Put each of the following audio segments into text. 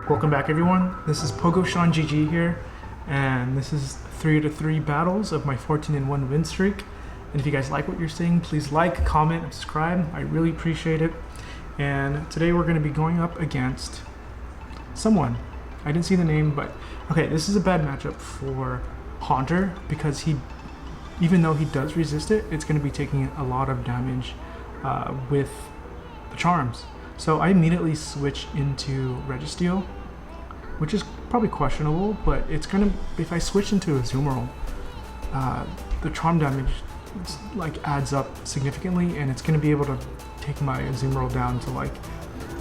Welcome back, everyone. This is Pogo Sean GG here, and this is 3-3 battles of my 14-1 win streak. And if you guys like what you're seeing, please like, comment, and subscribe. I really appreciate it. And today we're going to be going up against someone. I didn't see the name, but okay, this is a bad matchup for Haunter because even though he does resist it, it's going to be taking a lot of damage with the charms. So I immediately switch into Registeel, which is probably questionable, but it's gonna, if I switch into Azumarill, the charm damage adds up significantly, and it's gonna be able to take my Azumarill down to like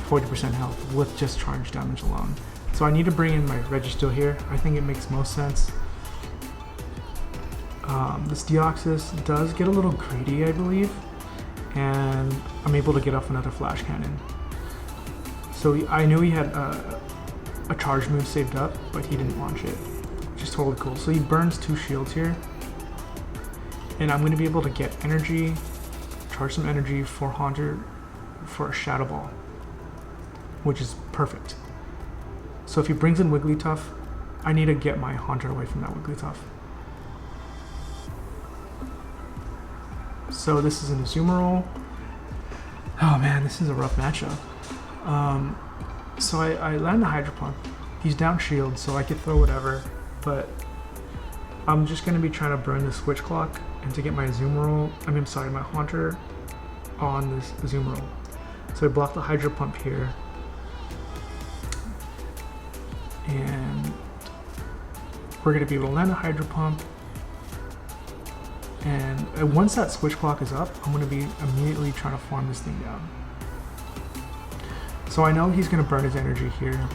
40% health with just charge damage alone. So I need to bring in my Registeel here. I think it makes most sense. This Deoxys does get a little greedy, I believe, and I'm able to get off another Flash Cannon. So I knew he had a charge move saved up, but he didn't launch it, which is totally cool. So he burns 2 shields here, and I'm going to be able to get energy, charge some energy for Haunter for a Shadow Ball, which is perfect. So if he brings in Wigglytuff, I need to get my Haunter away from that Wigglytuff. So this is an Azumarill. Oh man, this is a rough matchup. So I land the Hydro Pump. He's down shield, so I could throw whatever, but I'm just going to be trying to burn the Switch Clock and to get my Azumarill, my Haunter on this Azumarill. So I block the Hydro Pump here, and we're going to be able to land a Hydro Pump, and once that Switch Clock is up, I'm going to be immediately trying to farm this thing down. So I know he's going to burn his energy here.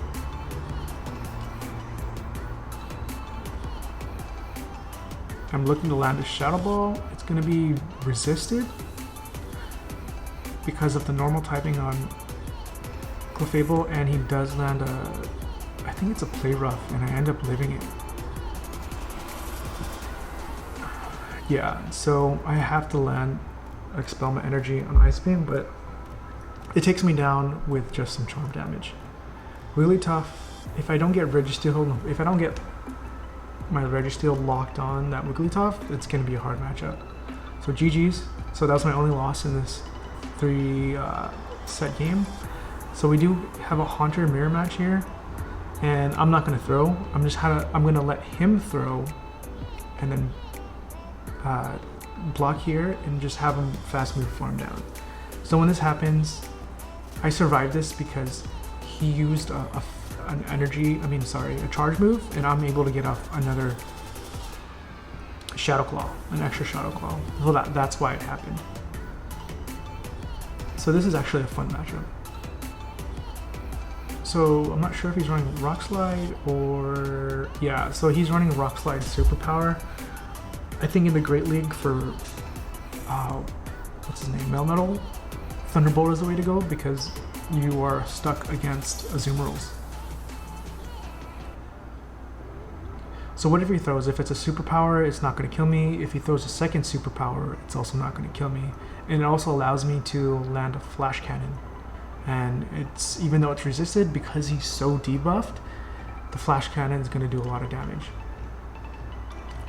I'm looking to land a Shadow Ball. It's going to be resisted because of the normal typing on Clefable, and he does land I think it's a Play Rough, and I end up living it. Yeah, so I have to land Expel my energy on Ice Beam, but it takes me down with just some charm damage. Really tough. If I don't get Registeel, if I don't get my Registeel locked on that Wigglytuff, it's going to be a hard matchup. So GG's. So that was my only loss in this 3 set game. So we do have a Haunter mirror match here, and I'm not going to throw. I'm going to let him throw, and then block here and just have him fast move farm down. So when this happens, I survived this because he used a charge move, and I'm able to get off another Shadow Claw, an extra Shadow Claw. So that's why it happened. So this is actually a fun matchup. So I'm not sure if he's running Rock Slide or... yeah, so he's running Rock Slide Superpower. I think in the Great League for... what's his name? Melmetal? Thunderbolt is the way to go because you are stuck against Azumarills. So whatever he throws, if it's a superpower, it's not going to kill me. If he throws a second superpower, it's also not going to kill me. And it also allows me to land a Flash Cannon. And it's, even though it's resisted, because he's so debuffed, the Flash Cannon is going to do a lot of damage.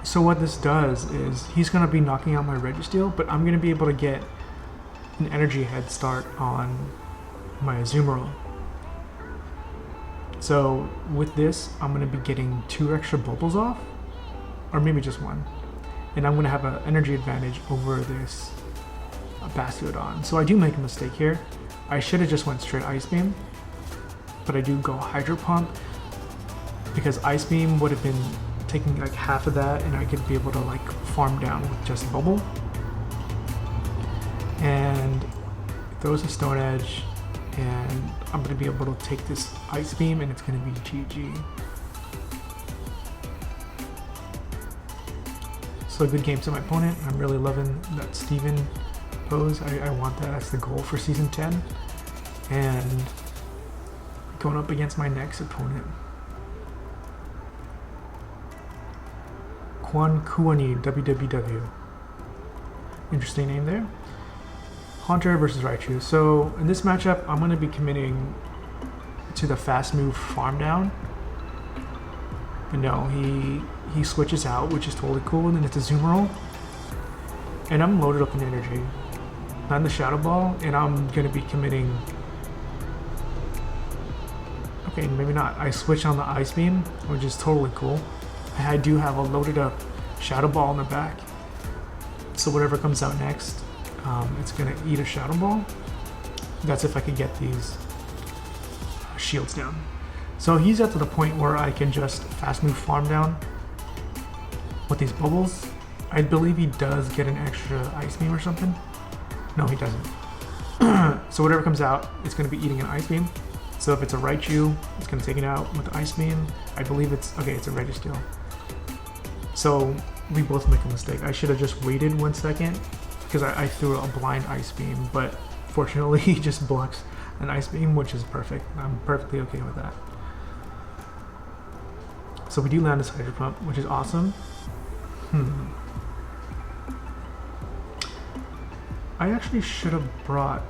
So what this does is he's going to be knocking out my Registeel, but I'm going to be able to get an energy head start on my Azumarill. So with this, I'm going to be getting 2 extra bubbles off, or maybe just 1, and I'm going to have an energy advantage over this Bastiodon. So I do make a mistake here. I should have just went straight Ice Beam, but I do go Hydro Pump because Ice Beam would have been taking like half of that, and I could be able to like farm down with just a bubble. And throws a Stone Edge, and I'm going to be able to take this Ice Beam, and it's going to be GG. So a good game to my opponent. I'm really loving that Steven pose. I want that as the goal for Season 10. And going up against my next opponent, Quan Kuani WWW. Interesting name there. Haunter versus Raichu. So in this matchup, I'm going to be committing to the fast move farm down. But no, he switches out, which is totally cool, and then it's a zoom roll. And I'm loaded up in energy. Land the Shadow Ball, and I'm gonna be committing. Okay, maybe not. I switch on the Ice Beam, which is totally cool. I do have a loaded up Shadow Ball in the back. So whatever comes out next, it's gonna eat a Shadow Ball. That's if I could get these shields down. So he's at to the point where I can just fast move farm down with these bubbles. I believe he does get an extra Ice Beam or something. No, he doesn't. So whatever comes out, it's going to be eating an Ice Beam. So if it's a Raichu, it's going to take it out with the Ice Beam. I believe it's, okay, it's a Registeel. So we both make a mistake. I should have just waited 1 second because I threw a blind Ice Beam, but fortunately he just blocks an Ice Beam, which is perfect. I'm perfectly okay with that. So we do land this Hydro Pump, which is awesome. I actually should have brought...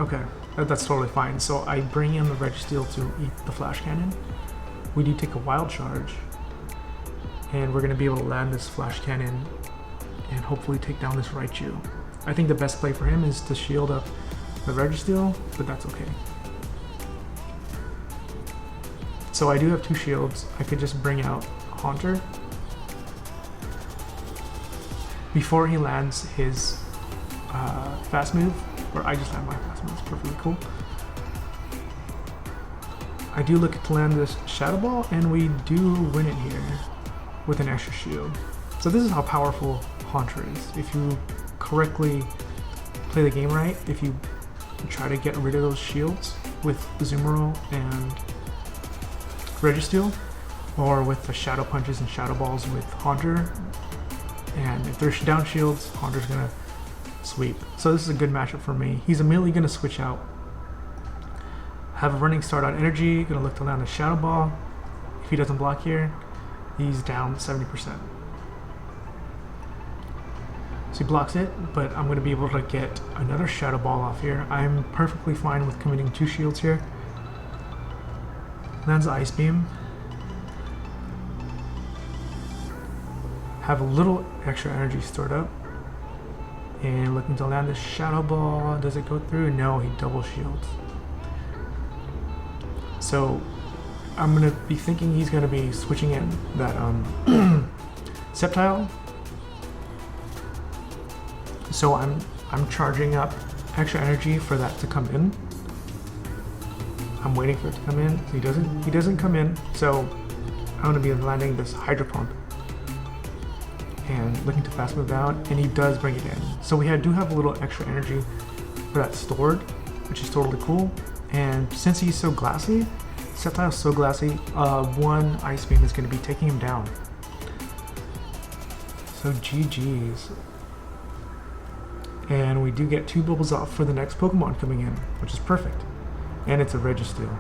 Okay, that's totally fine. So I bring in the Registeel to eat the Flash Cannon. We do take a Wild Charge, and we're going to be able to land this Flash Cannon and hopefully take down this Raichu. I think the best play for him is to shield up the Registeel, but that's okay. So I do have 2 shields. I could just bring out Haunter before he lands his fast move, or I just land my fast move. It's perfectly cool. I do look to land this Shadow Ball, and we do win it here with an extra shield. So this is how powerful Haunter is. If you correctly play the game right, if you try to get rid of those shields with Azumarill and Registeel, or with the Shadow Punches and Shadow Balls with Haunter, and if there's down shields, Haunter's gonna sweep. So this is a good matchup for me. He's immediately gonna switch out. Have a running start on energy, gonna look to land a Shadow Ball. If he doesn't block here, he's down 70%. So he blocks it, but I'm gonna be able to get another Shadow Ball off here. I'm perfectly fine with committing 2 shields here. Lands the Ice Beam. Have a little extra energy stored up. And looking to land the Shadow Ball. Does it go through? No, he double shields. So I'm gonna be thinking he's gonna be switching in that Sceptile. So I'm charging up extra energy for that to come in. I'm waiting for it to come in. He doesn't come in, so I'm gonna be landing this Hydro Pump and looking to fast move down, and he does bring it in. So we do have a little extra energy for that stored, which is totally cool. And since he's so glassy, Sceptile's so glassy, 1 Ice Beam is gonna be taking him down. So GG's. And we do get 2 bubbles off for the next Pokemon coming in, which is perfect. And it's a Registeel.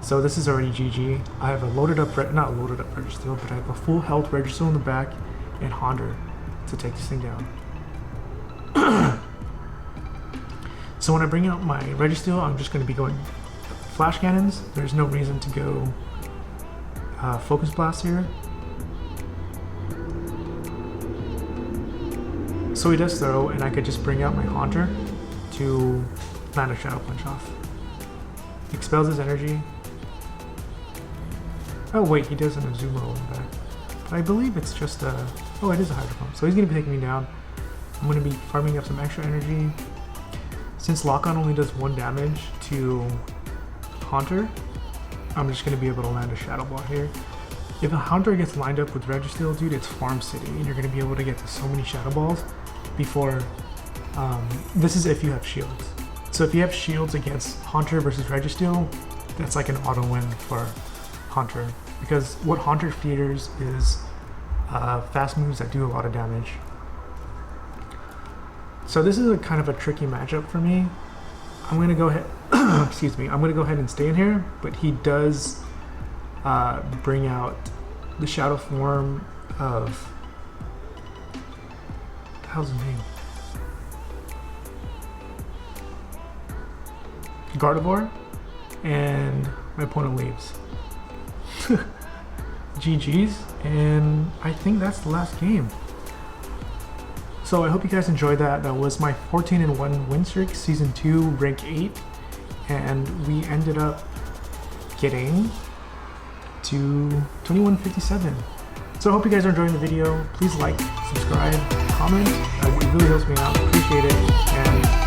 So this is already GG. I have a loaded up, not loaded up Registeel, but I have a full health Registeel in the back and Haunter to take this thing down. So when I bring out my Registeel, I'm just going to be going Flash Cannons. There's no reason to go Focus Blast here. So he does throw, and I could just bring out my Haunter to land a Shadow Punch off. Expels his energy. Oh wait, he does an Azumarill in the back. But I believe it's just a... Oh, it is a Hydro Pump. So he's going to be taking me down. I'm going to be farming up some extra energy. Since Lock-On only does 1 damage to Haunter, I'm just going to be able to land a Shadow Ball here. If a Haunter gets lined up with Registeel, dude, it's Farm City. And you're going to be able to get to so many Shadow Balls before... this is if you have shields. So if you have shields against Haunter versus Registeel, that's like an auto win for Haunter. Because what Haunter features is fast moves that do a lot of damage. So this is a kind of a tricky matchup for me. I'm going to go ahead, excuse me, I'm going to go ahead and stay in here, but he does bring out the shadow form of, what the hell's his name? Gardevoir, and my opponent leaves. GG's, and I think that's the last game. So I hope you guys enjoyed that. That was my 14-1 win streak, season 2, rank 8, and we ended up getting to 2157. So I hope you guys are enjoying the video. Please like, subscribe, comment. It really helps me out. Appreciate it. And